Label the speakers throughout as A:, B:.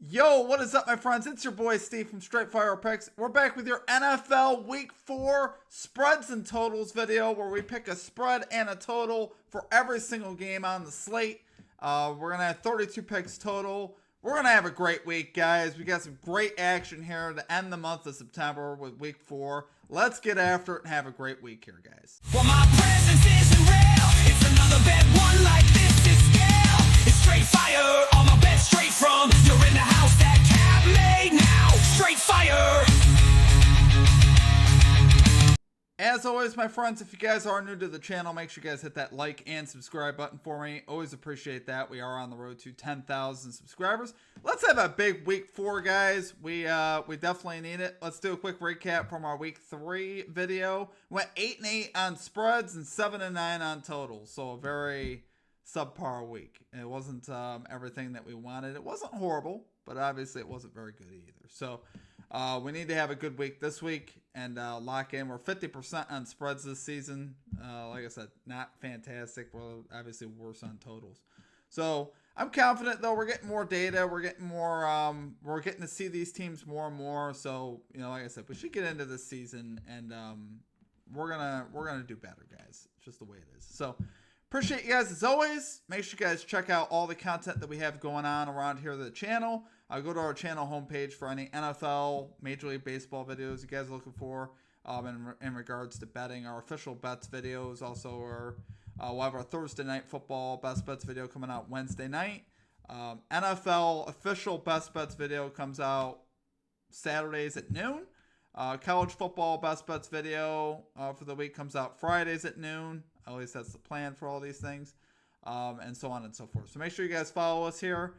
A: Yo, what is up, my friends? It's your boy Steve from Straight Fire Picks. We're back with your NFL Week 4 spreads and totals video where we pick a spread and a total for every single game on the slate. We're going to have 32 picks total. We're going to have a great week, guys. We got some great action here to end the month of September with Week 4. Let's get after it and have a great week here, guys.
B: Well, my presence isn't real. It's another bad one like this is scale. It's straight fire, all my bets straight from. You're in the house that Cab made now. Straight fire.
A: As always, my friends, if you guys are new to the channel, make sure you guys hit that like and subscribe button for me. Always appreciate that. We are on the road to 10,000 subscribers. Let's have a big Week 4, guys. We definitely need it. Let's do a quick recap from our Week 3 video. Went 8-8 on spreads and 7-9 on totals. So a very subpar week. It wasn't everything that we wanted. It wasn't horrible, but obviously it wasn't very good either. So we need to have a good week this week and lock in. We're 50% on spreads this season. Like I said, not fantastic. We're obviously worse on totals. So I'm confident, though. We're getting more data. We're getting more. We're getting to see these teams more and more. So like I said, we should get into this season, and we're gonna do better, guys. It's just the way it is. So appreciate you guys as always. Make sure you guys check out all the content that we have going on around here on the channel. Go to our channel homepage for any NFL, Major League Baseball videos you guys are looking for in regards to betting. Our official bets videos also are. We'll have our Thursday night football best bets video coming out Wednesday night. NFL official best bets video comes out Saturdays at noon. College football best bets video for the week comes out Fridays at noon. At least that's the plan for all these things. And so on and so forth. So make sure you guys follow us here.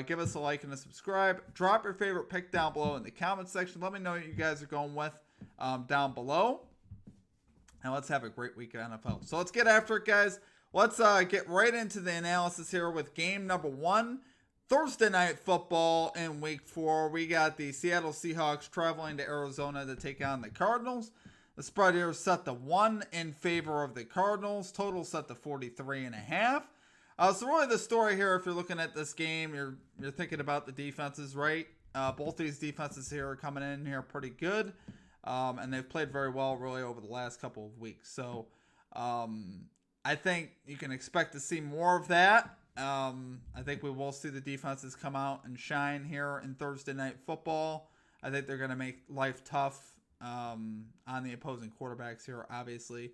A: Give us a like and a subscribe. Drop your favorite pick down below in the comment section. Let me know what you guys are going with down below. And let's have a great week of NFL. So let's get after it, guys. Let's get right into the analysis here with game number 1. Thursday night football in Week 4. We got the Seattle Seahawks traveling to Arizona to take on the Cardinals. The spread here is set to 1 in favor of the Cardinals. Total set to 43.5. So really the story here, if you're looking at this game, you're thinking about the defenses, right? Both these defenses here are coming in here pretty good. And they've played very well really over the last couple of weeks. So I think you can expect to see more of that. I think we will see the defenses come out and shine here in Thursday night football. I think they're going to make life tough on the opposing quarterbacks here, obviously.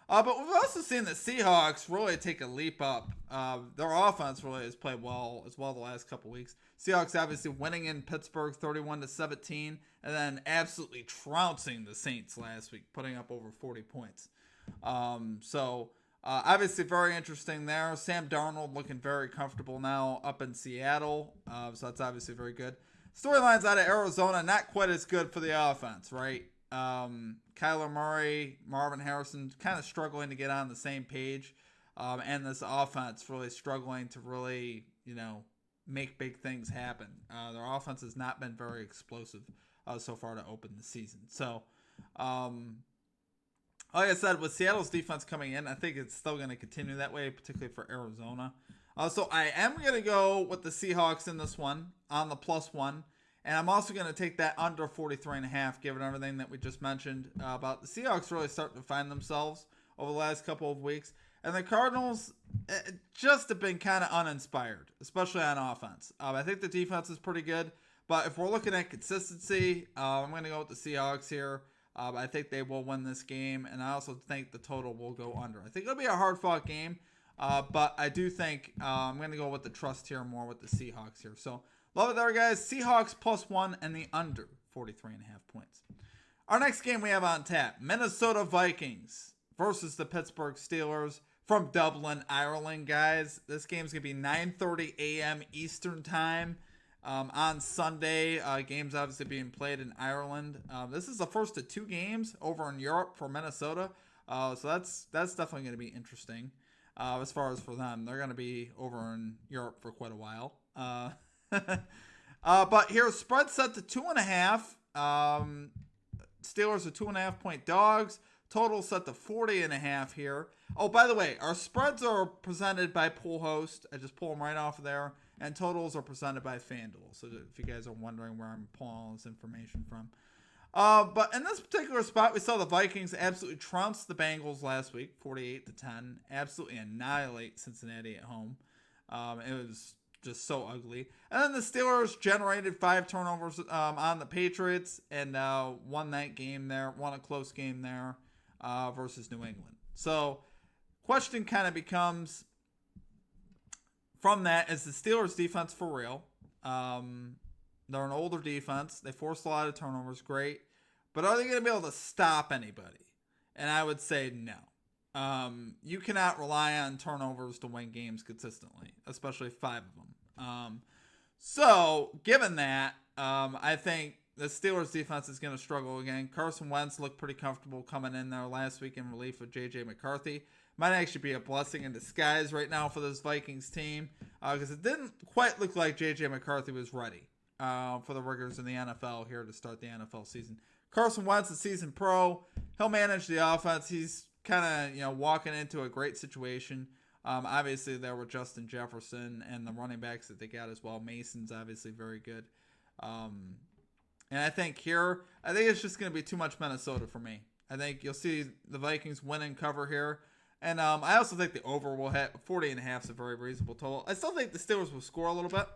A: But we've also seen the Seahawks really take a leap up. Their offense really has played well as well the last couple weeks. Seahawks obviously winning in Pittsburgh 31-17, and then absolutely trouncing the Saints last week, putting up over 40 points. Obviously very interesting there. Sam Darnold looking very comfortable now up in Seattle. So that's obviously very good. Storylines out of Arizona, not quite as good for the offense, right? Kyler Murray, Marvin Harrison kind of struggling to get on the same page. And this offense really struggling to really, make big things happen. Their offense has not been very explosive so far to open the season. So, like I said, with Seattle's defense coming in, I think it's still going to continue that way, particularly for Arizona. So I am going to go with the Seahawks in this one on the +1. And I'm also going to take that under 43.5, given everything that we just mentioned about the Seahawks really starting to find themselves over the last couple of weeks. And the Cardinals just have been kind of uninspired, especially on offense. I think the defense is pretty good. But if we're looking at consistency, I'm going to go with the Seahawks here. I think they will win this game. And I also think the total will go under. I think it'll be a hard-fought game. But I do think I'm going to go with the trust here more with the Seahawks here. So love it there, guys. Seahawks +1 and the under 43.5 points. Our next game we have on tap, Minnesota Vikings versus the Pittsburgh Steelers from Dublin, Ireland, guys. This game's going to be 9:30 a.m. Eastern Time on Sunday. Games obviously being played in Ireland. This is the first of 2 games over in Europe for Minnesota. So that's definitely going to be interesting as far as for them. They're going to be over in Europe for quite a while. But here, spread set to 2.5. Steelers are 2.5 point dogs. Total set to 40.5 here. Oh, by the way, our spreads are presented by Pool Host. I just pull them right off of there. and totals are presented by FanDuel. So if you guys are wondering where I'm pulling all this information from. But in this particular spot, we saw the Vikings absolutely trounce the Bengals last week, 48-10, absolutely annihilate Cincinnati at home. It was just so ugly. And then the Steelers generated 5 turnovers on the Patriots and won that game there, won a close game there versus New England. So question kind of becomes from that, is the Steelers defense for real? They're an older defense. They forced a lot of turnovers. Great. But are they going to be able to stop anybody? And I would say no. You cannot rely on turnovers to win games consistently, especially 5 of them. So, given that, I think the Steelers defense is going to struggle again. Carson Wentz looked pretty comfortable coming in there last week in relief of J.J. McCarthy. Might actually be a blessing in disguise right now for this Vikings team because it didn't quite look like J.J. McCarthy was ready for the rigors in the NFL here to start the NFL season. Carson Wentz, a seasoned pro. He'll manage the offense. He's kind of, walking into a great situation. Obviously, there were Justin Jefferson and the running backs that they got as well. Mason's obviously very good. And I think it's just going to be too much Minnesota for me. I think you'll see the Vikings win and cover here. And I also think the over will hit. 40.5 is a very reasonable total. I still think the Steelers will score a little bit.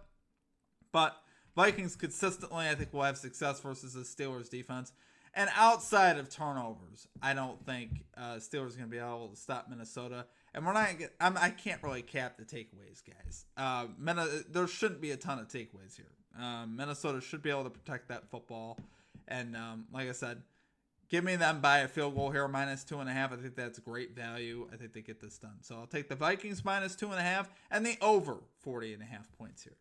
A: But Vikings consistently, I think, will have success versus the Steelers defense. And outside of turnovers, I don't think Steelers are going to be able to stop Minnesota. And I can't really cap the takeaways, guys. There shouldn't be a ton of takeaways here. Minnesota should be able to protect that football. And like I said, give me them by a field goal here, -2.5. I think that's great value. I think they get this done. So I'll take the Vikings -2.5 and the over 40.5 points here.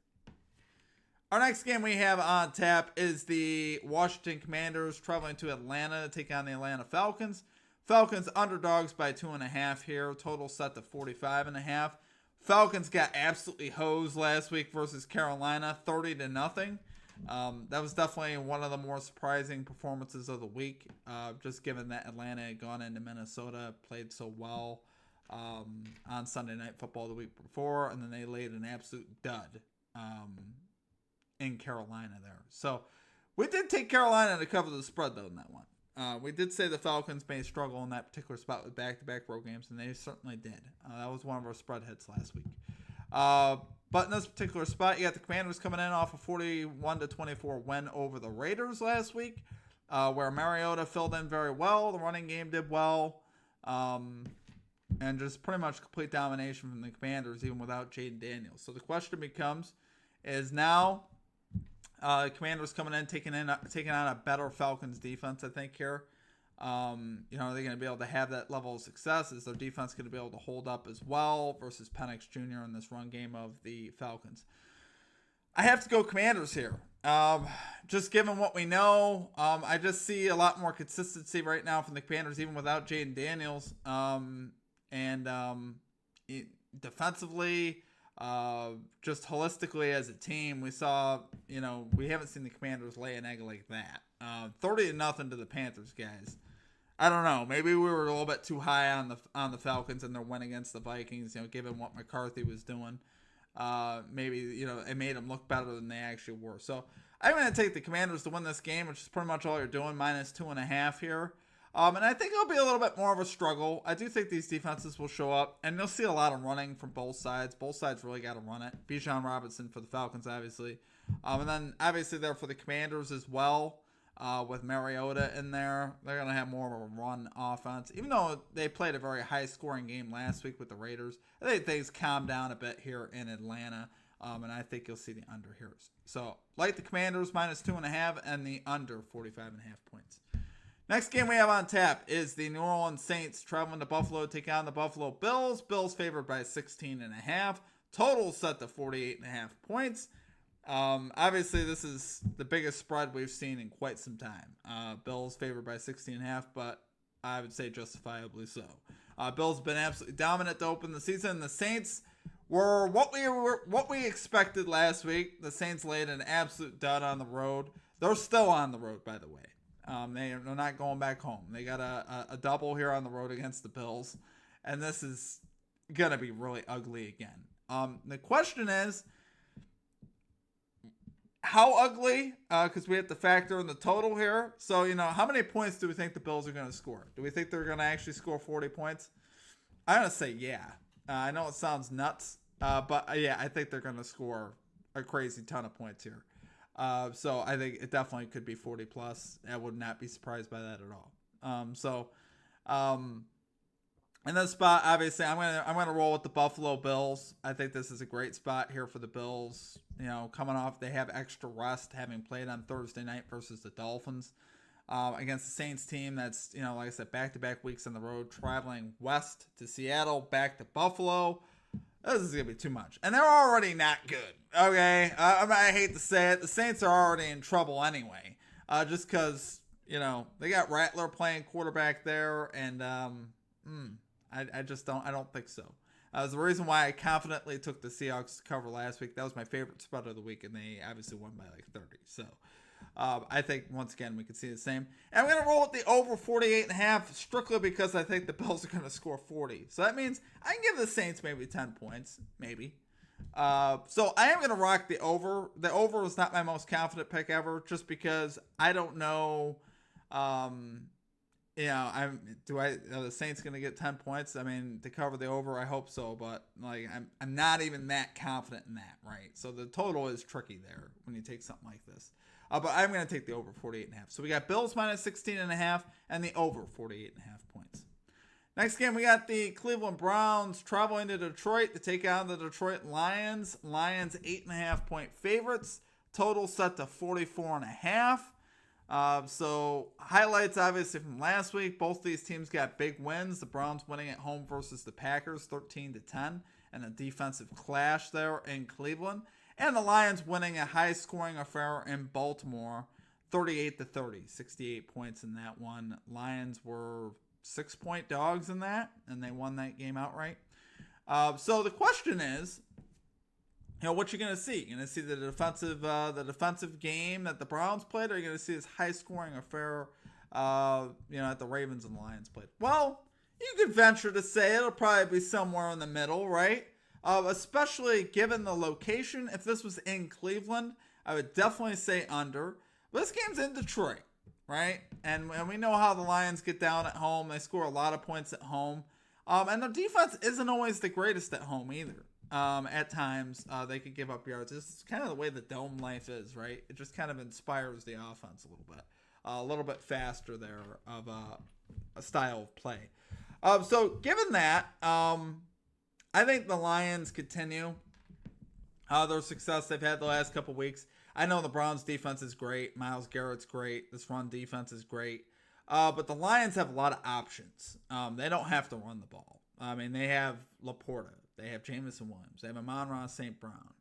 A: Our next game we have on tap is the Washington Commanders traveling to Atlanta to take on the Atlanta Falcons. Falcons underdogs by 2.5 here. Total set to 45.5. Falcons got absolutely hosed last week versus Carolina, 30-0. That was definitely one of the more surprising performances of the week, just given that Atlanta had gone into Minnesota, played so well on Sunday Night Football the week before, and then they laid an absolute dud in Carolina there. So we did take Carolina to cover the spread, though, in that one. We did say the Falcons may struggle in that particular spot with back-to-back road games, and they certainly did. That was one of our spread hits last week. But in this particular spot, you got the Commanders coming in off a 41-24 win over the Raiders last week, where Mariota filled in very well. The running game did well. And just pretty much complete domination from the Commanders, even without Jaden Daniels. So the question becomes, is now Commanders coming in, taking on a better Falcons defense, I think, here. Are they going to be able to have that level of success? Is their defense going to be able to hold up as well versus Penix Jr. in this run game of the Falcons? I have to go Commanders here. Just given what we know, I just see a lot more consistency right now from the Commanders, even without Jaden Daniels. Defensively, just holistically as a team, we saw, we haven't seen the Commanders lay an egg like that. 30-0 to the Panthers, guys. I don't know. Maybe we were a little bit too high on the Falcons and their win against the Vikings, given what McCarthy was doing. Maybe, it made them look better than they actually were. So I'm going to take the Commanders to win this game, which is pretty much all you're doing, -2.5 here. And I think it'll be a little bit more of a struggle. I do think these defenses will show up, and you'll see a lot of running from both sides. Both sides really got to run it. Bijan Robinson for the Falcons, obviously. And then, obviously, there for the Commanders as well, with Mariota in there. They're going to have more of a run offense. Even though they played a very high-scoring game last week with the Raiders, I think things calm down a bit here in Atlanta, and I think you'll see the under here. So, like the Commanders, -2.5, and the under 45.5 points. Next game we have on tap is the New Orleans Saints traveling to Buffalo to take on the Buffalo Bills. Bills favored by 16.5. Total set to 48.5 points. Obviously, this is the biggest spread we've seen in quite some time. Bills favored by 16.5, but I would say justifiably so. Bills have been absolutely dominant to open the season. The Saints were what we expected last week. The Saints laid an absolute dud on the road. They're still on the road, by the way. They're not going back home. They got a double here on the road against the Bills, and this is going to be really ugly again. The question is, how ugly? Because we have to factor in the total here. So, how many points do we think the Bills are going to score? Do we think they're going to actually score 40 points? I'm going to say yeah. I know it sounds nuts, but yeah, I think they're going to score a crazy ton of points here. So I think it definitely could be 40 plus. I would not be surprised by that at all. In this spot, obviously, I'm gonna roll with the Buffalo Bills. I think this is a great spot here for the Bills. Coming off, they have extra rest, having played on Thursday night versus the Dolphins against the Saints team. That's like I said, back-to-back weeks on the road, traveling west to Seattle, back to Buffalo. This is gonna be too much, and they're already not good. Okay, I hate to say it, the Saints are already in trouble anyway, just because they got Rattler playing quarterback there, and I just don't think so. It's the reason why I confidently took the Seahawks to cover last week. That was my favorite spot of the week, and they obviously won by like 30. So I think, once again, we could see the same. And I'm going to roll with the over 48.5 strictly because I think the Bills are going to score 40. So that means I can give the Saints maybe 10 points, maybe. So I am going to rock the over. The over is not my most confident pick ever, just because I don't know. Are the Saints going to get 10 points? I mean, to cover the over, I hope so, but I'm not even that confident in that, right? So the total is tricky there when you take something like this. But I'm going to take the over 48.5. So we got Bills minus 16.5 and the over 48.5 points. Next game, we got the Cleveland Browns traveling to Detroit to take on the Detroit Lions. Lions 8.5 point favorites. Total set to 44.5. So highlights obviously from last week. Both these teams got big wins. The Browns winning at home versus the Packers 13-10, and a defensive clash there in Cleveland. And the Lions winning a high-scoring affair in Baltimore 38-30, 68 points in that one. Lions were 6-point dogs in that, and they won that game outright. So the question is, what you're going to see? You're going to see the defensive game that the Browns played, or are you going to see this high-scoring affair, that the Ravens and the Lions played? Well, you could venture to say it'll probably be somewhere in the middle, right? Especially given the location. If this was in Cleveland, I would definitely say under. But this game's in Detroit, right? And we know how the Lions get down at home. They score a lot of points at home. And their defense isn't always the greatest at home either. At times, they could give up yards. This is kind of the way the dome life is, right? It just kind of inspires the offense a little bit faster there of a style of play. So given that, I think the Lions continue their success they've had the last couple weeks. I know the Browns defense is great. Myles Garrett's great. This run defense is great. But the Lions have a lot of options. They don't have to run the ball. I mean, they have Laporta. They have Jamison Williams. They have Amon-Ra St. Brown.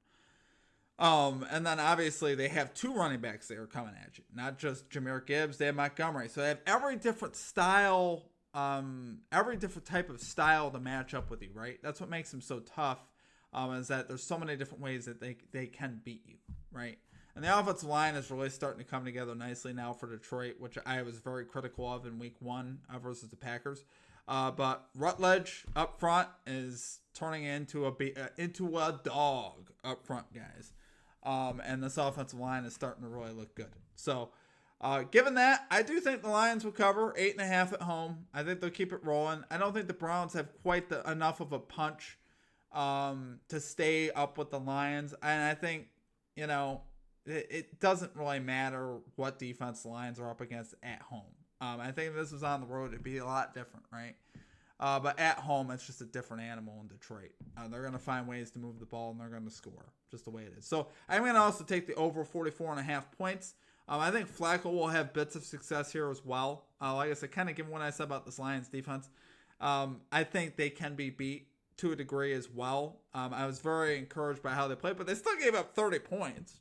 A: And then obviously they have two running backs that are coming at you. Not just Jahmyr Gibbs. They have Montgomery. So they have every different style, every different type of style to match up with you, right? That's what makes them so tough, is that there's so many different ways that they can beat you, right? And the offensive line is really starting to come together nicely now for Detroit, which I was very critical of in week 1 versus the Packers. But Rutledge up front is turning into a dog up front, guys. And this offensive line is starting to really look good. So, given that, I do think the Lions will cover 8.5 at home. I think they'll keep it rolling. I don't think the Browns have quite enough of a punch to stay up with the Lions. And I think, it doesn't really matter what defense the Lions are up against at home. I think if this was on the road, it'd be a lot different, right? But at home, it's just a different animal in Detroit. They're going to find ways to move the ball, and they're going to score, just the way it is. So I'm going to also take the over 44.5 points. I think Flacco will have bits of success here as well. Like I said, kind of given what I said about this Lions defense, I think they can be beat to a degree as well. I was very encouraged by how they played, but they still gave up 30 points.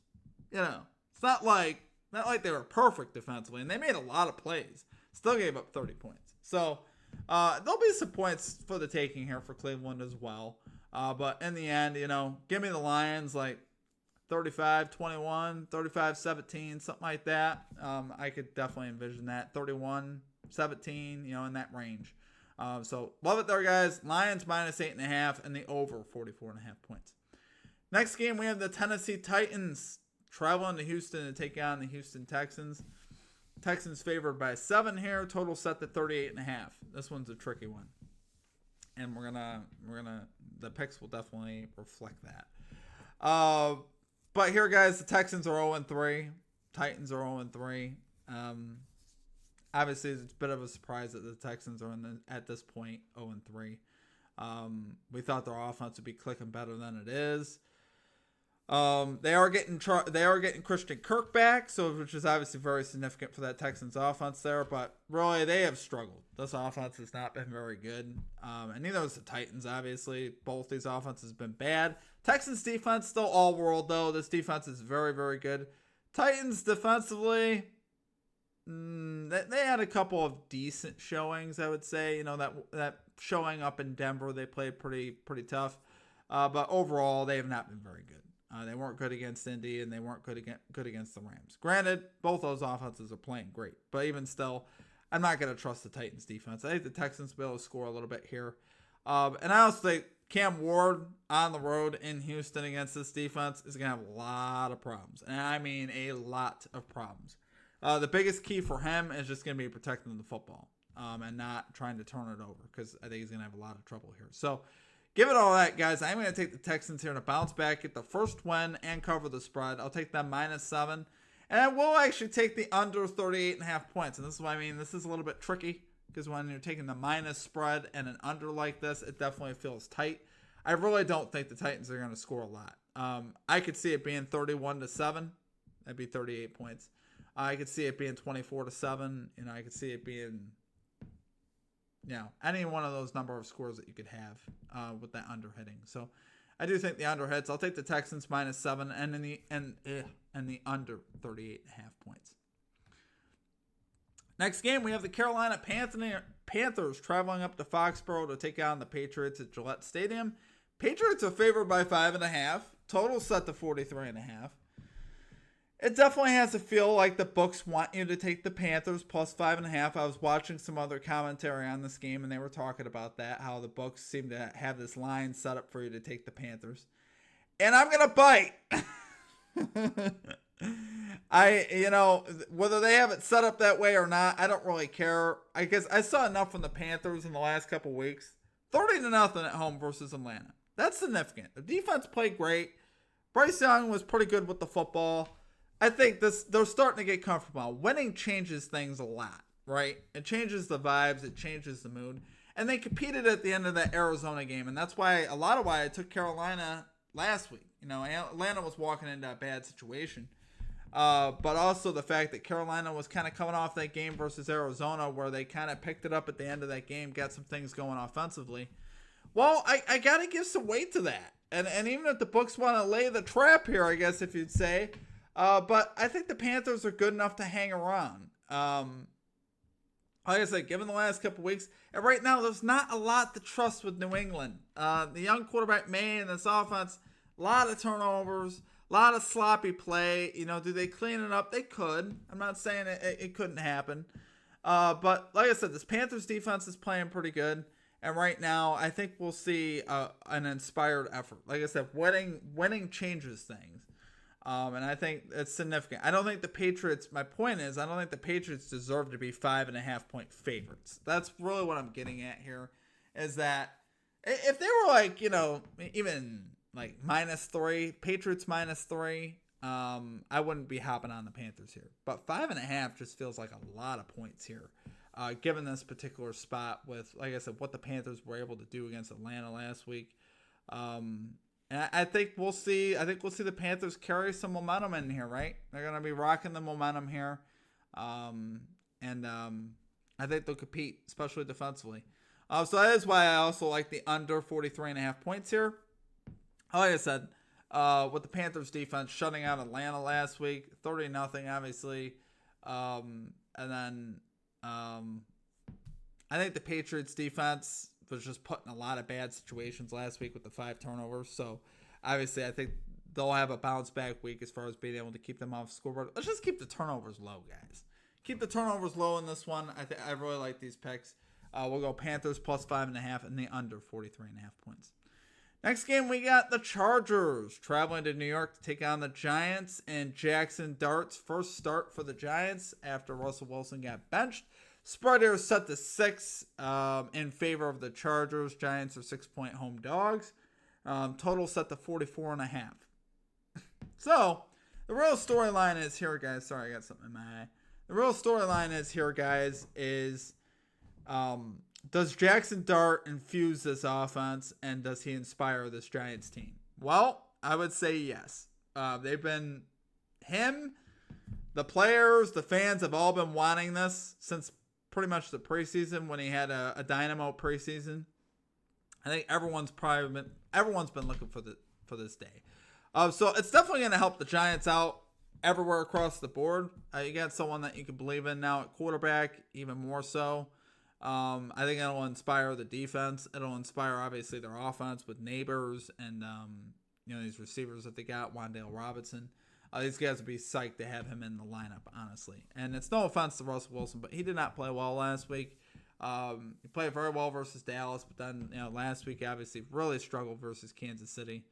A: It's not like they were perfect defensively, and they made a lot of plays. Still gave up 30 points. So there'll be some points for the taking here for Cleveland as well. But in the end, give me the Lions like 35-21, 35-17, something like that. I could definitely envision that. 31-17, in that range. So love it there, guys. Lions minus 8.5 and the over 44.5 points. Next game, we have the Tennessee Titans traveling to Houston to take on the Houston Texans. Texans favored by 7 here. Total set to 38.5. This one's a tricky one, and the picks will definitely reflect that. But here, guys, the Texans are 0-3. Titans are 0-3. Obviously, it's a bit of a surprise that the Texans are at this point 0-3. We thought their offense would be clicking better than it is. They are getting Christian Kirk back, which is obviously very significant for that Texans offense there. But really, they have struggled. This offense has not been very good, and neither has the Titans. Obviously, both these offenses have been bad. Texans defense still all world though. This defense is very, very good. Titans defensively, they had a couple of decent showings, I would say. You know, that showing up in Denver, they played pretty tough, but overall, they have not been very good. They weren't good against Indy, and they weren't good against the Rams. Granted, both those offenses are playing great, but even still, I'm not going to trust the Titans defense. I think the Texans will be able to score a little bit here. And I also think Cam Ward on the road in Houston against this defense is going to have a lot of problems. And I mean a lot of problems. The biggest key for him is just going to be protecting the football and not trying to turn it over, because I think he's going to have a lot of trouble here. So, given all that, guys, I'm going to take the Texans here to bounce back, get the first win, and cover the spread. I'll take them -7. And I will actually take the under 38.5 points. And this is what I mean. This is a little bit tricky, because when you're taking the minus spread and an under like this, it definitely feels tight. I really don't think the Titans are going to score a lot. I could see it being 31-7. That'd be 38 points. I could see it being 24-7. You know, I could see it being, you know, any one of those number of scores that you could have with that under hitting. So I do think the under hits. I'll take the Texans -7 and the under 38.5 points. Next game, we have the Carolina Panthers traveling up to Foxborough to take on the Patriots at Gillette Stadium. Patriots are favored by 5.5. Total set to 43.5. It definitely has to feel like the books want you to take the Panthers plus 5.5. I was watching some other commentary on this game, and they were talking about that, how the books seem to have this line set up for you to take the Panthers. And I'm going to bite. Whether they have it set up that way or not, I don't really care. I guess I saw enough from the Panthers in the last couple weeks. 30-0 at home versus Atlanta. That's significant. The defense played great. Bryce Young was pretty good with the football. I think they're starting to get comfortable. Winning changes things a lot, right? It changes the vibes. It changes the mood. And they competed at the end of that Arizona game, and that's why I took Carolina last week. You know, Atlanta was walking into a bad situation. But also the fact that Carolina was kind of coming off that game versus Arizona, where they kind of picked it up at the end of that game, got some things going offensively. Well, I got to give some weight to that. And even if the books want to lay the trap here, I guess if you'd say. But I think the Panthers are good enough to hang around. Like I said, given the last couple weeks, and right now there's not a lot to trust with New England. The young quarterback May and this offense, a lot of turnovers, a lot of sloppy play. You know, do they clean it up? They could. I'm not saying it couldn't happen. But like I said, this Panthers defense is playing pretty good. And right now, I think we'll see an inspired effort. Like I said, winning changes things. And I think it's significant. I don't think the Patriots, my point is, I don't think the Patriots deserve to be 5.5 point favorites. That's really what I'm getting at here, is that if they were like, you know, even like -3, Patriots -3, I wouldn't be hopping on the Panthers here. But 5.5 just feels like a lot of points here, given this particular spot with, like I said, what the Panthers were able to do against Atlanta last week. And I think we'll see. I think we'll see the Panthers carry some momentum in here, right? They're going to be rocking the momentum here, and I think they'll compete, especially defensively. So that is why I also like the under 43.5 points here. Like I said, with the Panthers defense shutting out Atlanta last week, 30-0, obviously, and then I think the Patriots defense was just put in a lot of bad situations last week with the 5 turnovers. So, obviously, I think they'll have a bounce-back week as far as being able to keep them off the scoreboard. Let's just keep the turnovers low, guys. Keep the turnovers low in this one. I really like these picks. We'll go Panthers plus 5.5 and the under 43.5 points. Next game, we got the Chargers traveling to New York to take on the Giants, and Jackson Dart's first start for the Giants after Russell Wilson got benched. Spread here is set to 6 in favor of the Chargers. Giants are 6-point home dogs. Total set to 44.5. So, the real storyline is here, guys. Sorry, I got something in my eye. The real storyline is here, guys, is does Jackson Dart infuse this offense, and does he inspire this Giants team? Well, I would say yes. They've been, him, the players, the fans have all been wanting this since pretty much the preseason when he had a dynamo preseason. I think everyone's been looking for this day. So it's definitely going to help the Giants out everywhere across the board. You got someone that you can believe in now at quarterback, even more so. I think it'll inspire the defense. It'll inspire, obviously, their offense with Neighbors and these receivers that they got, Wan'Dale Robinson. These guys would be psyched to have him in the lineup, honestly. And it's no offense to Russell Wilson, but he did not play well last week. He played very well versus Dallas, but then last week obviously really struggled versus Kansas City,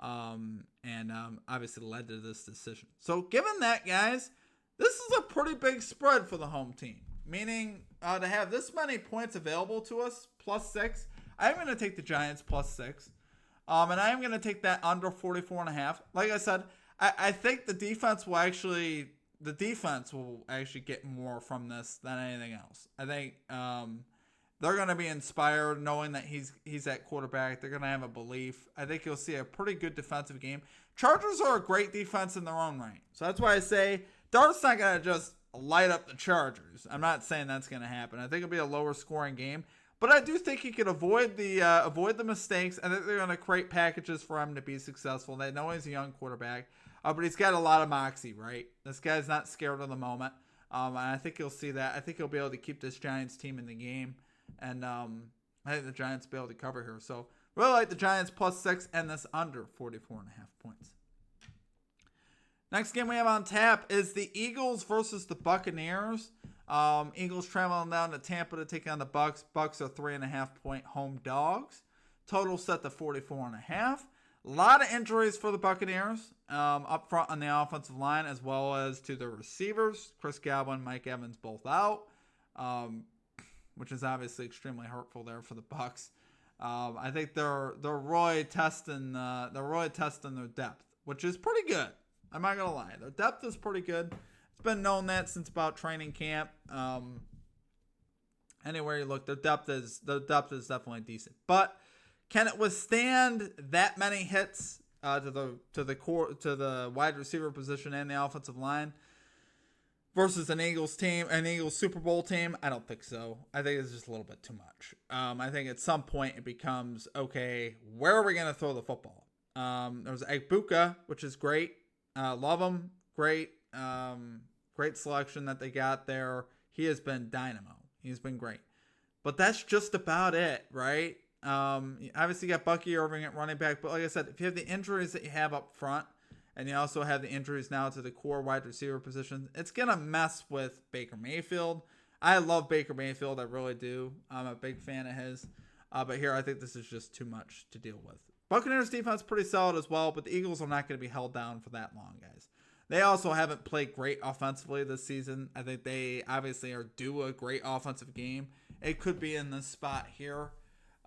A: and obviously led to this decision. So given that, guys, this is a pretty big spread for the home team. Meaning to have this many points available to us, +6. I'm going to take the Giants +6, and I'm going to take that under 44.5. Like I said, I think the defense will actually get more from this than anything else. I think they're going to be inspired knowing that he's at quarterback. They're going to have a belief. I think you'll see a pretty good defensive game. Chargers are a great defense in their own right. So that's why I say Dart's not going to just light up the Chargers. I'm not saying that's going to happen. I think it'll be a lower scoring game. But I do think he can avoid the mistakes. I think they're going to create packages for him to be successful. They know he's a young quarterback, but he's got a lot of moxie, right? This guy's not scared of the moment, and I think you'll see that. I think he'll be able to keep this Giants team in the game, and I think the Giants will be able to cover here. So really like the Giants +6 and this under 44.5 points. Next game we have on tap is the Eagles versus the Buccaneers. Eagles traveling down to Tampa to take on the Bucs. Bucs are 3.5-point home dogs. Total set to 44.5. A lot of injuries for the Buccaneers up front on the offensive line, as well as to the receivers. Chris Godwin, Mike Evans, both out, which is obviously extremely hurtful there for the Bucs. I think they're really testing their depth, which is pretty good. I'm not gonna lie, their depth is pretty good. It's been known that since about training camp. Anywhere you look, their depth is definitely decent. But can it withstand that many hits to the wide receiver position and the offensive line versus an Eagles Super Bowl team? I don't think so. I think it's just a little bit too much. I think at some point it becomes, okay, where are we going to throw the football? There's Egbuka, which is great. Love him. Great selection that they got there. He has been dynamo. He's been great. But that's just about it, right? Obviously you got Bucky Irving at running back, but like I said, if you have the injuries that you have up front, and you also have the injuries now to the core wide receiver position, it's going to mess with Baker Mayfield. I love Baker Mayfield. I really do. I'm a big fan of his. But here, I think this is just too much to deal with. Buccaneers defense pretty solid as well, but the Eagles are not going to be held down for that long, guys. They also haven't played great offensively this season. I think they obviously are due a great offensive game. It could be in this spot here.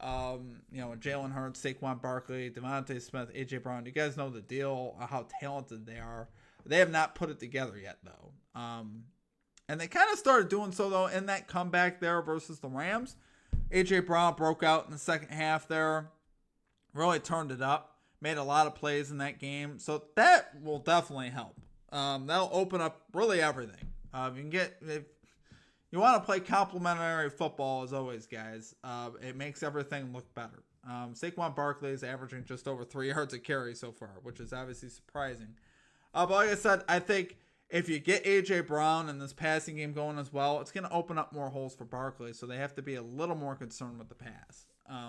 A: Jalen Hurts, Saquon Barkley, Devontae Smith, A.J. Brown. You guys know the deal, how talented they are. They have not put it together yet, though. And they kind of started doing so, though, in that comeback there versus the Rams. A.J. Brown broke out in the second half there. Really turned it up. Made a lot of plays in that game. So that will definitely help. That'll open up really everything. If you want to play complementary football, as always, guys, it makes everything look better. Saquon Barkley is averaging just over 3 yards a carry so far, which is obviously surprising. But like I said, I think if you get A.J. Brown and this passing game going as well, it's going to open up more holes for Barkley, so they have to be a little more concerned with the pass.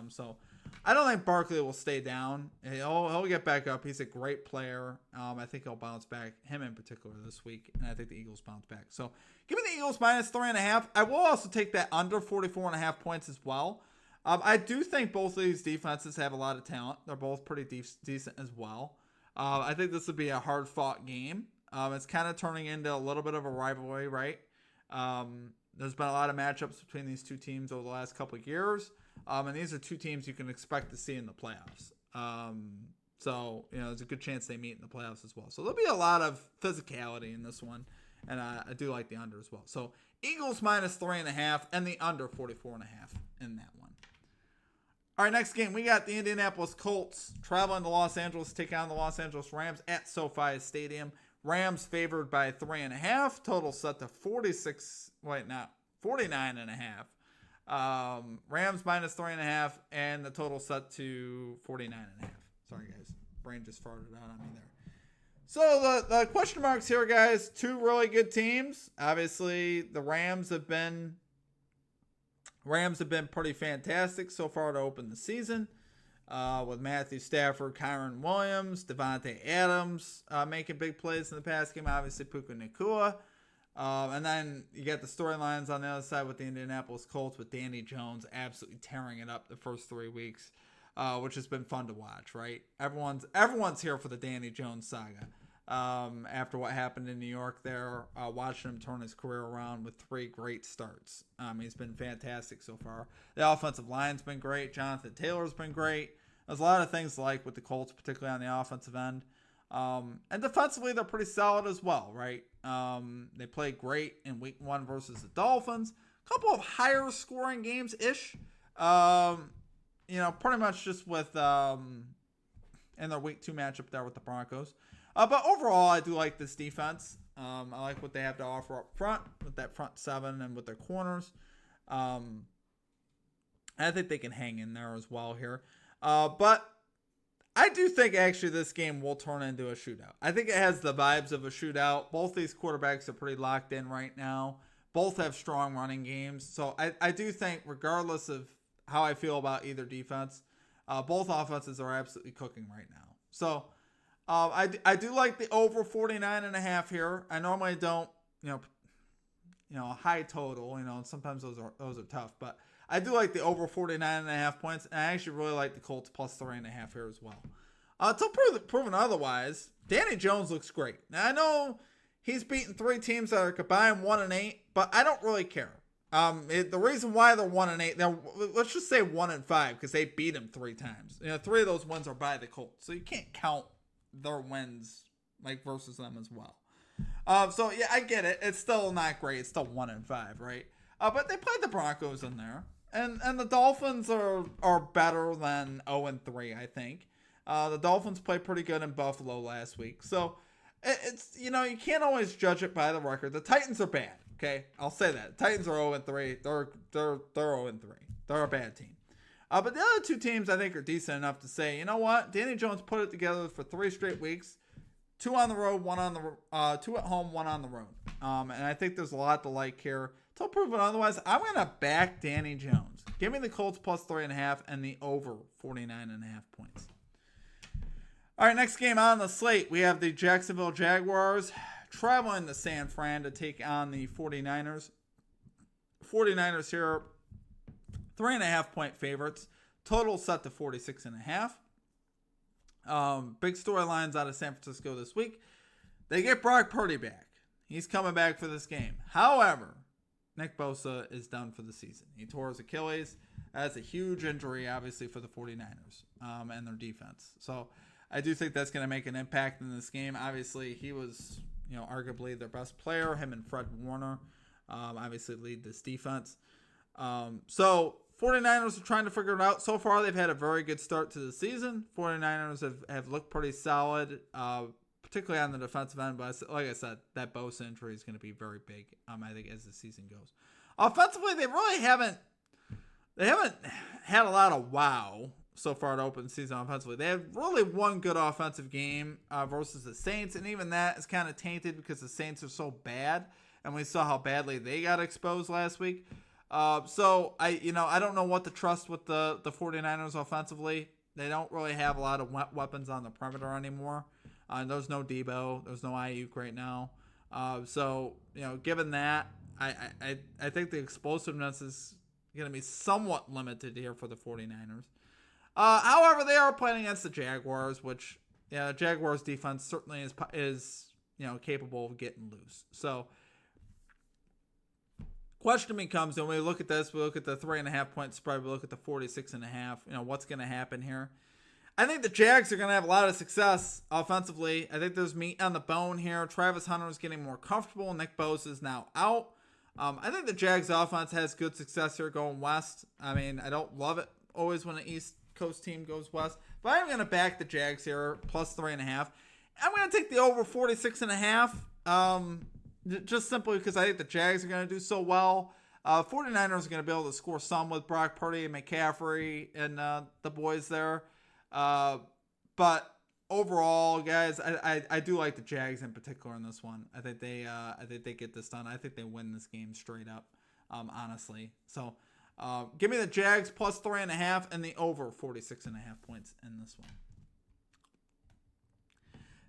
A: So I don't think Barkley will stay down. He'll get back up. He's a great player. I think he'll bounce back, him in particular, this week, and I think the Eagles bounce back. So give me the Eagles -3.5. I will also take that under 44.5 points as well. I do think both of these defenses have a lot of talent. They're both pretty decent as well. I think this would be a hard-fought game. It's kind of turning into a little bit of a rivalry, right? There's been a lot of matchups between these two teams over the last couple of years. And these are two teams you can expect to see in the playoffs. So, there's a good chance they meet in the playoffs as well. So there'll be a lot of physicality in this one. And I do like the under as well. So Eagles minus 3.5 and the under 44.5 in that one. All right, next game, we got the Indianapolis Colts traveling to Los Angeles to take on the Los Angeles Rams at SoFi Stadium. Rams favored by 3.5. Total set to 49.5. Rams minus 3.5, and the total set to 49.5. Sorry, guys. Brain just farted out on me there. So the question marks here, guys. Two really good teams. Obviously, the Rams have been pretty fantastic so far to open the season. With Matthew Stafford, Kyron Williams, Devontae Adams making big plays in the past game. Obviously, Puka Nacua. And then you got the storylines on the other side with the Indianapolis Colts with Danny Jones absolutely tearing it up the first 3 weeks, which has been fun to watch, right? Everyone's here for the Danny Jones saga. After what happened in New York there, watching him turn his career around with 3 great starts. He's been fantastic so far. The offensive line's been great. Jonathan Taylor's been great. There's a lot of things to like with the Colts, particularly on the offensive end. And defensively, they're pretty solid as well, right? They played great in week 1 versus the Dolphins. A couple of higher scoring games-ish. Pretty much just with in their week 2 matchup there with the Broncos. But overall, I do like this defense. I like what they have to offer up front with that front 7 and with their corners. I think they can hang in there as well here. But I do think actually this game will turn into a shootout. I think it has the vibes of a shootout. Both these quarterbacks are pretty locked in right now. Both have strong running games. So I do think regardless of how I feel about either defense, both offenses are absolutely cooking right now. So I do like the over 49.5 here. I normally don't, a high total, sometimes those are tough, but I do like the over 49.5 points, and I actually really like the Colts plus 3.5 here as well. Until proven otherwise, Danny Jones looks great. Now I know he's beaten 3 teams that are combined 1-8, but I don't really care. The reason why they're 1-8, let's just say 1-5 because they beat him 3 times. 3 of those wins are by the Colts, so you can't count their wins versus them as well. So yeah, I get it. It's still not great. It's still 1-5, right? But they played the Broncos in there, and the Dolphins are better than 0-3, I think. The Dolphins played pretty good in Buffalo last week, so it's you can't always judge it by the record. The Titans are bad. Okay, I'll say that. The Titans are 0-3. They're 0-3. They're a bad team. But the other 2 teams I think are decent enough to say, you know what? Danny Jones put it together for 3 straight weeks. 2 on the road, 2 at home, 1 on the road. And I think there's a lot to like here. Till proven otherwise, I'm going to back Danny Jones. Give me the Colts plus 3.5 and the over 49.5 points. All right, next game on the slate, we have the Jacksonville Jaguars traveling to San Fran to take on the 49ers. 49ers here, 3.5 point favorites. Total set to 46.5. Big storylines out of San Francisco this week. They get Brock Purdy back. He's coming back for this game. However, Nick Bosa is done for the season. He tore his Achilles. That's a huge injury, obviously, for the 49ers and their defense. So I do think that's going to make an impact in this game. Obviously, he was, arguably their best player. Him and Fred Warner obviously lead this defense. So 49ers are trying to figure it out. So far, they've had a very good start to the season. 49ers have looked pretty solid, particularly on the defensive end. But like I said, that Bosa injury is going to be very big, I think, as the season goes. Offensively, they really haven't had a lot of wow so far to open the season offensively. They have really one good offensive game versus the Saints, and even that is kind of tainted because the Saints are so bad, and we saw how badly they got exposed last week. So I don't know what to trust with the 49ers offensively. They don't really have a lot of weapons on the perimeter anymore. There's no Debo, there's no Ayuk right now. So given that, I think the explosiveness is going to be somewhat limited here for the 49ers. However, they are playing against the Jaguars, which Jaguars defense certainly is capable of getting loose. So question becomes, when we look at this, we look at the 3.5 point spread, we look at the 46.5. What's going to happen here? I think the Jags are going to have a lot of success offensively. I think there's meat on the bone here. Travis Hunter is getting more comfortable. Nick Bosa is now out. I think the Jags offense has good success here going west. I mean, I don't love it always when an East Coast team goes west, but I'm going to back the Jags here, plus 3.5. I'm going to take the over 46.5, just simply because I think the Jags are going to do so well. 49ers are going to be able to score some with Brock Purdy and McCaffrey and the boys there. But overall, guys, I do like the Jags in particular in this one. I think they get this done. I think they win this game straight up, honestly. So give me the Jags plus 3.5 and the over 46.5 points in this one.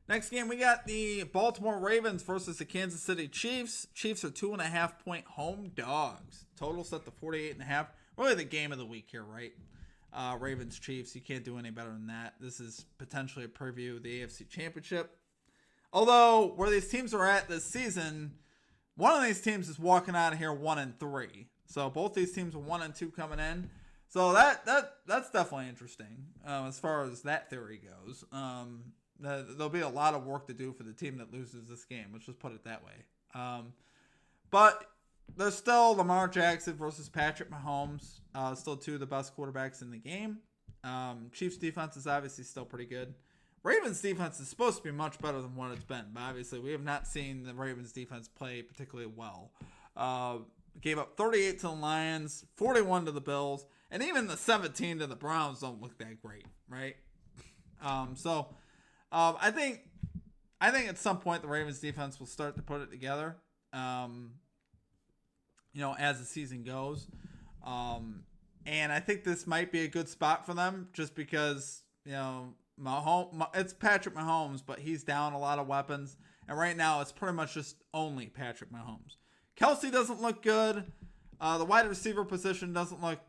A: Next game, we got the Baltimore Ravens versus the Kansas City Chiefs. Chiefs are 2.5 point home dogs. Total set to 48.5. Really the game of the week here, right? Ravens Chiefs, you can't do any better than that. This is potentially a preview of the AFC Championship. Although where these teams are at this season, one of these teams is walking out of here 1-3. So both these teams are 1-2 coming in. So that's definitely interesting as far as that theory goes. There'll be a lot of work to do for the team that loses this game. Let's just put it that way. But there's still Lamar Jackson versus Patrick Mahomes. Still two of the best quarterbacks in the game. Chiefs defense is obviously still pretty good. Ravens defense is supposed to be much better than what it's been. But obviously we have not seen the Ravens defense play particularly well. Gave up 38 to the Lions, 41 to the Bills, and even the 17 to the Browns don't look that great, right? I think at some point the Ravens defense will start to put it together. As the season goes. And I think this might be a good spot for them just because, it's Patrick Mahomes, but he's down a lot of weapons. And right now it's pretty much just only Patrick Mahomes. Kelsey doesn't look good. The wide receiver position doesn't look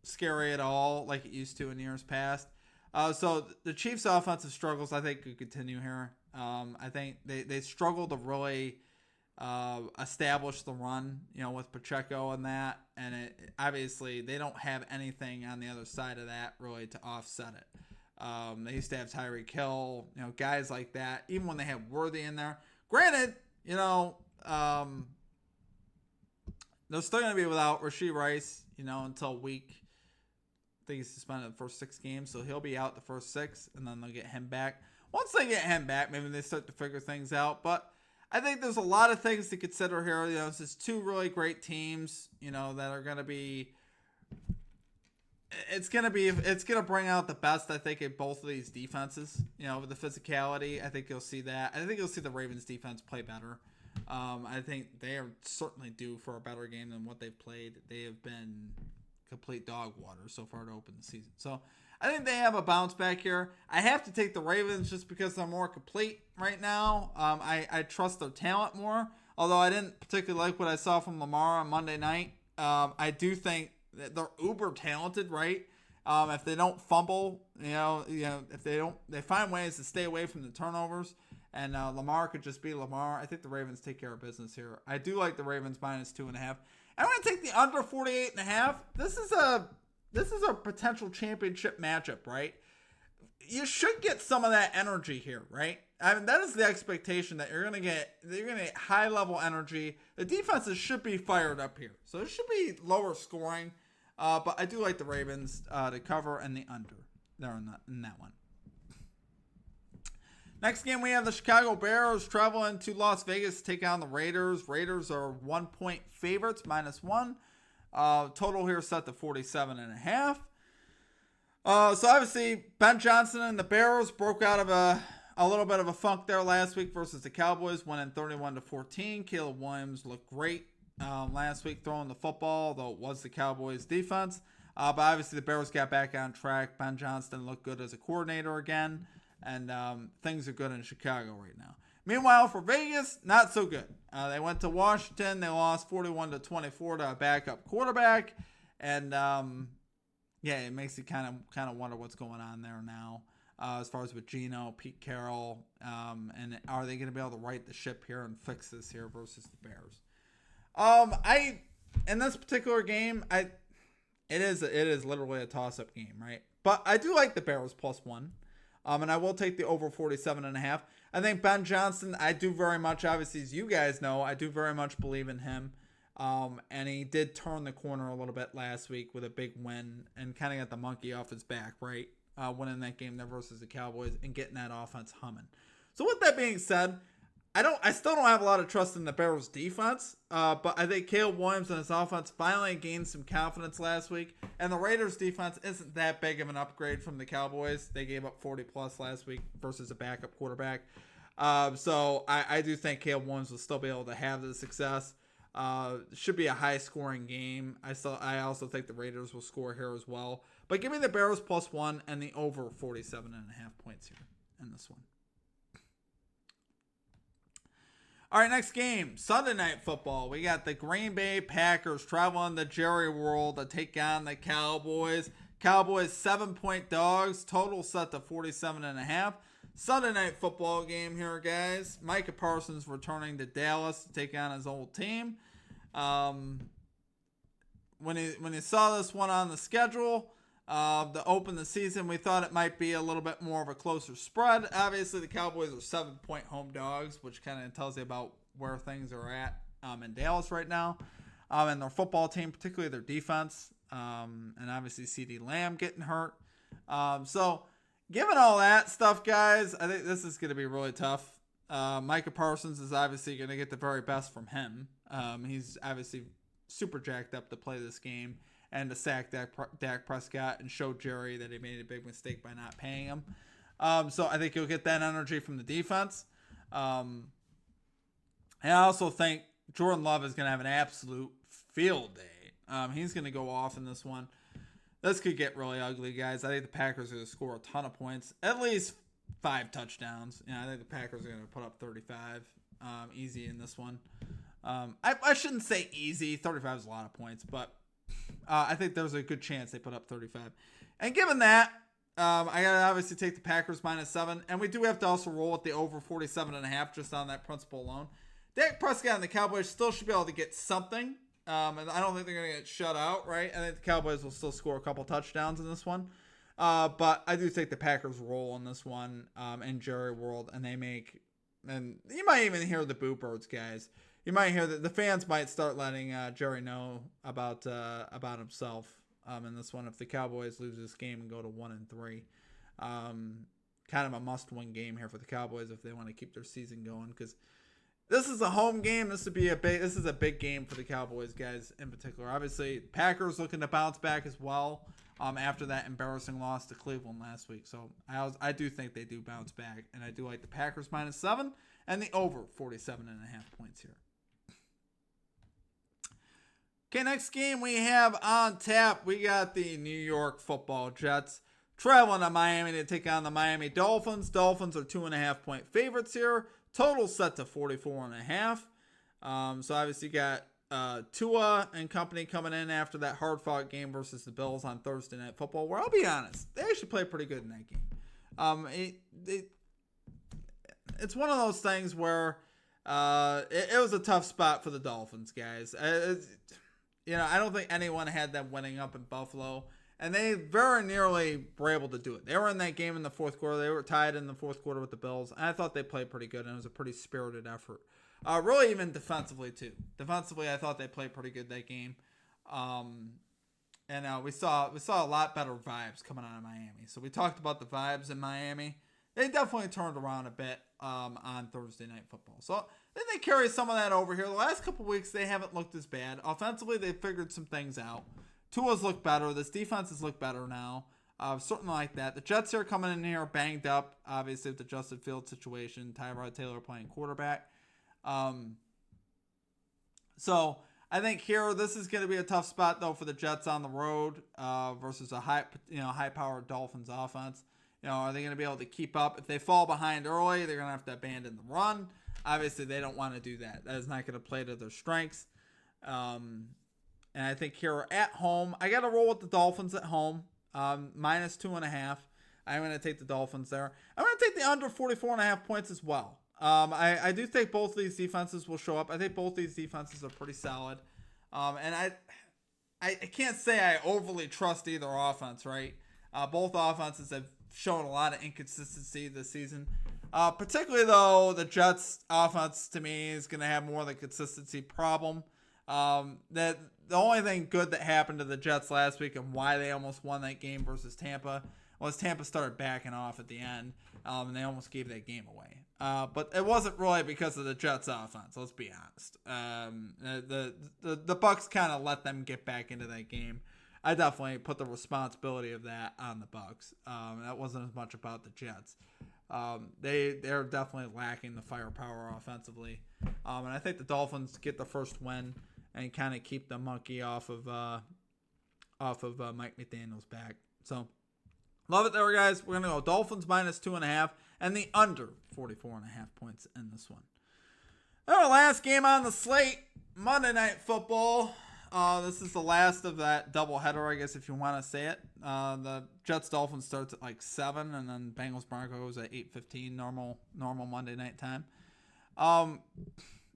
A: scary at all like it used to in years past. So the Chiefs' offensive struggles, I think, could continue here. I think they struggle to really establish the run, with Pacheco and that. And obviously, they don't have anything on the other side of that really to offset it. They used to have Tyreek Hill, guys like that, even when they had Worthy in there. Granted, they're still going to be without Rashee Rice, until week. I think he's suspended the first 6 games, so he'll be out the first 6, and then they'll get him back. Once they get him back, maybe they start to figure things out. But I think there's a lot of things to consider here. It's just two really great teams, that are going to be. It's going to bring out the best, I think, in both of these defenses. With the physicality, I think you'll see that. I think you'll see the Ravens defense play better. I think they are certainly due for a better game than what they've played. They have been complete dog water so far to open the season. So I think they have a bounce back here. I have to take the Ravens just because they're more complete right now. I trust their talent more, although I didn't particularly like what I saw from Lamar on Monday night. I do think that they're uber talented, right? If they don't fumble, if they find ways to stay away from the turnovers, and Lamar could just be Lamar. I think the Ravens take care of business here. I do like the Ravens minus 2.5. I'm going to take the under 48.5. This is a potential championship matchup, right? You should get some of that energy here, right? I mean, that is the expectation that you're going to get high level energy. The defenses should be fired up here. So it should be lower scoring. But I do like the Ravens to cover and the under there in that one. Next game, we have the Chicago Bears traveling to Las Vegas to take on the Raiders. Raiders are 1 point favorites, -1. Total here set to 47.5. So obviously, Ben Johnson and the Bears broke out of a little bit of a funk there last week versus the Cowboys, winning 31-14. Caleb Williams looked great last week throwing the football, though it was the Cowboys defense. But obviously, the Bears got back on track. Ben Johnson looked good as a coordinator again. And things are good in Chicago right now. Meanwhile, for Vegas, not so good. They went to Washington. They lost 41-24 to a backup quarterback. And yeah, it makes you kind of wonder what's going on there now. As far as with Geno, Pete Carroll, and are they going to be able to right the ship here and fix this here versus the Bears? In this particular game, it is literally a toss-up game, right? But I do like the Bears +1, and I will take the over 47.5. I think Ben Johnson, I do very much, obviously, as you guys know, I do very much believe in him. And he did turn the corner a little bit last week with a big win and kind of got the monkey off his back, right? Winning that game there versus the Cowboys and getting that offense humming. So with that being said, I still don't have a lot of trust in the Bears defense, but I think Caleb Williams and his offense finally gained some confidence last week, and the Raiders defense isn't that big of an upgrade from the Cowboys. They gave up 40 plus last week versus a backup quarterback. So I do think Caleb Williams will still be able to have the success. Should be a high scoring game. I also think the Raiders will score here as well. But give me the Bears +1 and the over 47.5 points here in this one. All right, next game, Sunday Night Football. We got the Green Bay Packers traveling to Jerry World to take on the Cowboys. Cowboys 7-point dogs, total set to 47.5. Sunday Night Football game here, guys. Micah Parsons returning to Dallas to take on his old team. When he saw this one on the schedule to open the season, we thought it might be a little bit more of a closer spread. Obviously, the Cowboys are 7-point home dogs, which kind of tells you about where things are at in Dallas right now. And their football team, particularly their defense, and obviously CeeDee Lamb getting hurt. So, given all that stuff, guys, I think this is going to be really tough. Micah Parsons is obviously going to get the very best from him. He's obviously super jacked up to play this game and to sack Dak Prescott and show Jerry that he made a big mistake by not paying him. So I think you'll get that energy from the defense. And I also think Jordan Love is going to have an absolute field day. He's going to go off in this one. This could get really ugly, guys. I think the Packers are going to score a ton of points, at least 5 touchdowns. I think the Packers are going to put up 35 easy in this one. I shouldn't say easy. 35 is a lot of points, but I think there's a good chance they put up 35. And given that, I got to obviously take the Packers -7, and we do have to also roll with the over 47.5 just on that principle alone. Dak Prescott and the Cowboys still should be able to get something. And I don't think they're going to get shut out, right? I think the Cowboys will still score a couple touchdowns in this one. But I do think the Packers roll in this one in Jerry World, and and you might even hear the boo birds, guys. You might hear that the fans might start letting Jerry know about himself in this one if the Cowboys lose this game and go to 1-3. Kind of a must-win game here for the Cowboys if they want to keep their season going, because this is a home game. This is a big game for the Cowboys, guys, in particular. Obviously, Packers looking to bounce back as well after that embarrassing loss to Cleveland last week. So I do think they do bounce back, and I do like the Packers -7 and the over 47.5 points here. Okay, next game we have on tap. We got the New York Football Jets traveling to Miami to take on the Miami Dolphins. Dolphins are 2.5-point favorites here. Total set to 44.5. So obviously you got Tua and company coming in after that hard-fought game versus the Bills on Thursday Night Football, where I'll be honest, they actually played pretty good in that game. It's one of those things where it was a tough spot for the Dolphins, guys. I don't think anyone had them winning up in Buffalo, and they very nearly were able to do it. They were in that game in the fourth quarter. They were tied in the fourth quarter with the Bills, and I thought they played pretty good, and it was a pretty spirited effort. Really, even defensively, too. Defensively, I thought they played pretty good that game. And we saw a lot better vibes coming out of Miami. So we talked about the vibes in Miami. They definitely turned around a bit on Thursday Night Football. So then they carry some of that over here. The last couple weeks, they haven't looked as bad. Offensively, they figured some things out. Tua's looked better. This defense has looked better now. Certainly like that. The Jets are coming in here banged up, obviously, with the Justin Fields situation. Tyrod Taylor playing quarterback. So I think here, this is going to be a tough spot, though, for the Jets on the road versus a high-powered Dolphins offense. Are they going to be able to keep up? If they fall behind early, they're going to have to abandon the run. Obviously, they don't want to do that. That is not going to play to their strengths. And I think here at home, I got to roll with the Dolphins at home. -2.5. I'm going to take the Dolphins there. I'm going to take the under 44.5 points as well. I do think both of these defenses will show up. I think both these defenses are pretty solid. And I can't say I overly trust either offense, right? Both offenses have shown a lot of inconsistency this season. Particularly, though, the Jets' offense, to me, is going to have more of the consistency problem. The only thing good that happened to the Jets last week and why they almost won that game versus Tampa was Tampa started backing off at the end, and they almost gave that game away. But it wasn't really because of the Jets' offense. Let's be honest. The Bucs kind of let them get back into that game. I definitely put the responsibility of that on the Bucs. That wasn't as much about the Jets. They're definitely lacking the firepower offensively, and I think the Dolphins get the first win and kind of keep the monkey off of Mike McDaniel's back. So. Love it there, guys. We're going to go Dolphins -2.5 and the under 44.5 points in this one. Our last game on the slate, Monday Night Football. This is the last of that doubleheader, I guess, if you want to say it. The Jets-Dolphins starts at like 7, and then Bengals-Broncos at 8:15, normal Monday night time.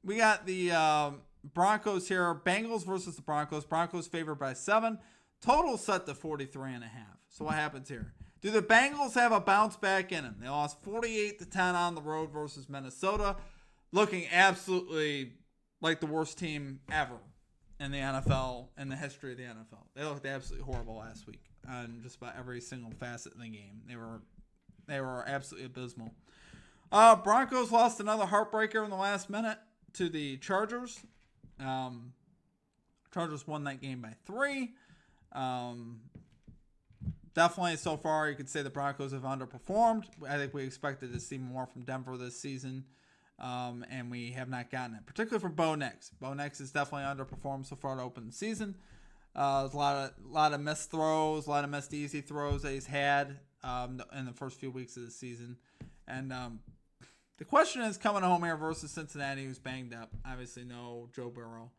A: We got the Broncos here. Bengals versus the Broncos. Broncos favored by 7. Total set to 43.5. So what happens here? Do the Bengals have a bounce back in them? They lost 48-10 on the road versus Minnesota, looking absolutely like the worst team ever in the NFL, in the history of the NFL. They looked absolutely horrible last week on just about every single facet in the game. They were absolutely abysmal. Broncos lost another heartbreaker in the last minute to the Chargers. Chargers won that game by 3. Definitely so far you could say the Broncos have underperformed. I think we expected to see more from Denver this season, and we have not gotten it, particularly for Bo Nix. Bo Nix has definitely underperformed so far to open the season. There's a lot of missed throws, a lot of missed easy throws that he's had in the first few weeks of the season. And the question is, coming home here versus Cincinnati, who's banged up. Obviously no Joe Burrow.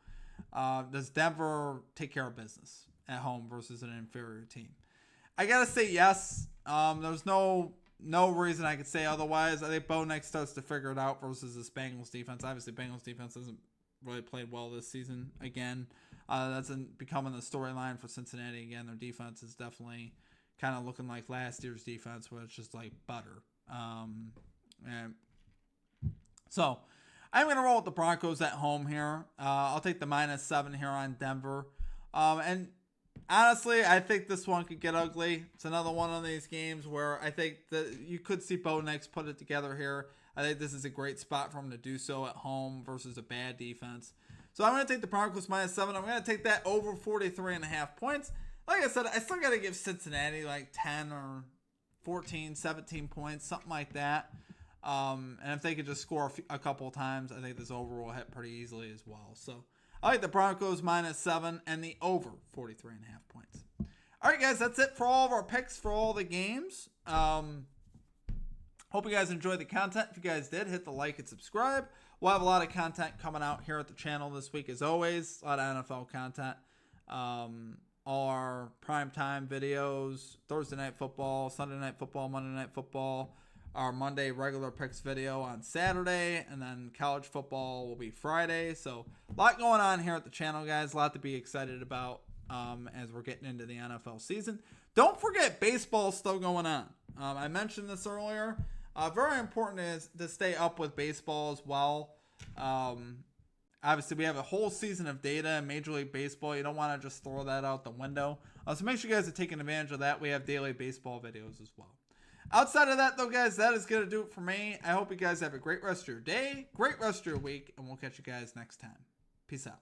A: Does Denver take care of business at home versus an inferior team? I gotta say yes. There's no reason I could say otherwise. I think Bo Nix starts to figure it out versus this Bengals defense. Obviously, Bengals defense hasn't really played well this season. Again, that's becoming the storyline for Cincinnati. Again, their defense is definitely kind of looking like last year's defense, where it's just like butter. So I'm gonna roll with the Broncos at home here. I'll take the -7 here on Denver. And honestly, I think this one could get ugly. It's another one of these games where I think that you could see Bo Nix put it together here. I think this is a great spot for him to do so at home versus a bad defense. So I'm going to take the Broncos -7. I'm going to take that over 43.5 points. Like I said, I still got to give Cincinnati like 10 or 14, 17 points, something like that. And if they could just score a couple of times, I think this over will hit pretty easily as well. So I like the Broncos -7 and the over 43.5 points. All right, guys, that's it for all of our picks for all the games. Hope you guys enjoyed the content. If you guys did, hit the like and subscribe. We'll have a lot of content coming out here at the channel this week, as always. A lot of NFL content. All our primetime videos, Thursday Night Football, Sunday Night Football, Monday Night Football. Our Monday regular picks video on Saturday, and then college football will be Friday. So a lot going on here at the channel, guys. A lot to be excited about as we're getting into the NFL season. Don't forget, baseball's still going on. I mentioned this earlier. Very important is to stay up with baseball as well. Obviously, we have a whole season of data in Major League Baseball. You don't want to just throw that out the window. So make sure you guys are taking advantage of that. We have daily baseball videos as well. Outside of that, though, guys, that is going to do it for me. I hope you guys have a great rest of your day, great rest of your week, and we'll catch you guys next time. Peace out.